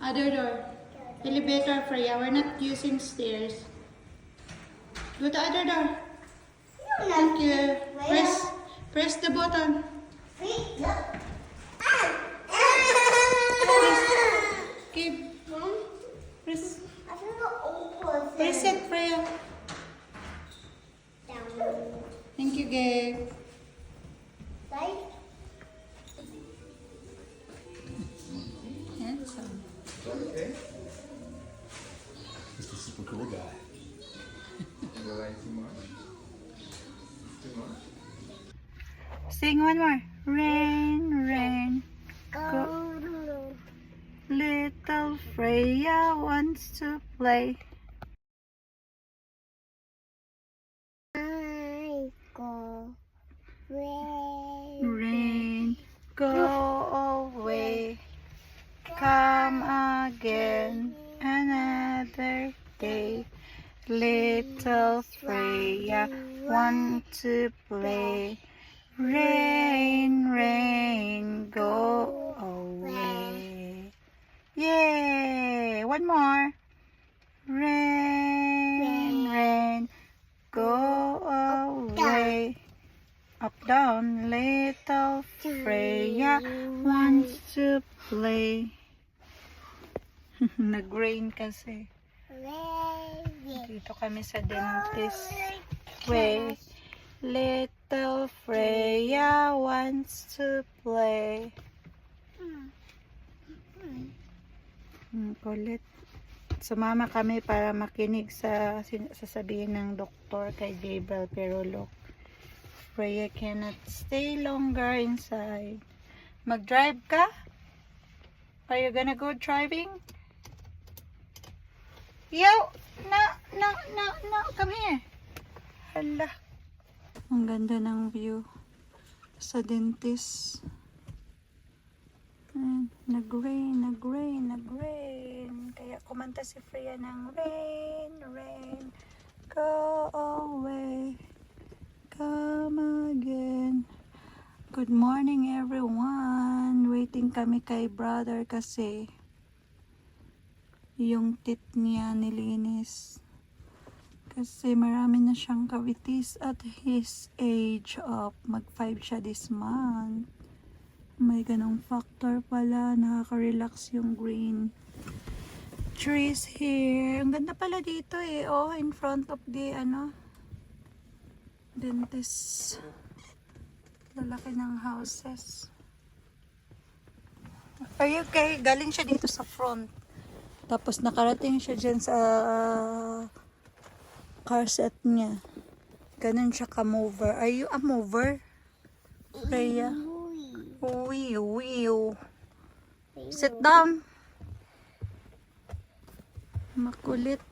Other door. Elevator, Freya. We're not using stairs. Go to other door. Thank you. Press the button. Keep. Press. Press it, Freya. Thank you, Gabe. Handsome. Okay. He's a super cool guy. You like too much? Too much? Sing one more. Rain, rain. Go. Little Freya wants to play. Rain, go away. Come again another day. Little Freya want to play. Rain, rain, go away. Yay! One more. Rain, rain, go away. Up, down, little Freya wants to play. Nag-rain kasi. Dito kami sa dentist. Way. Little Freya wants to play. Kulit. Sumama kami para makinig sa sasabihin ng doktor kay Gabriel, pero look, Freya cannot stay longer inside. Mag-drive ka? Are you gonna go driving? Yo! No, come here. Hala. Ang ganda ng view sa dentist. Nag-rain. Kaya kumanta si Freya ng rain, rain, go away, come again. Good morning everyone. Waiting kami kay brother kasi yung teeth niya nilinis. Kasi marami na siyang cavities at his age of mag-5 siya this month. May ganong factor pala, nakaka-relax yung green trees here. Ang ganda pala dito eh, oh, in front of the dentist. Lalaki ng houses. Are you okay? Galing siya dito sa front. Tapos nakarating siya dyan sa car set niya. Ganun siya ka-mover. Are you a mover, Freya? Uy. Sit down. Makulit.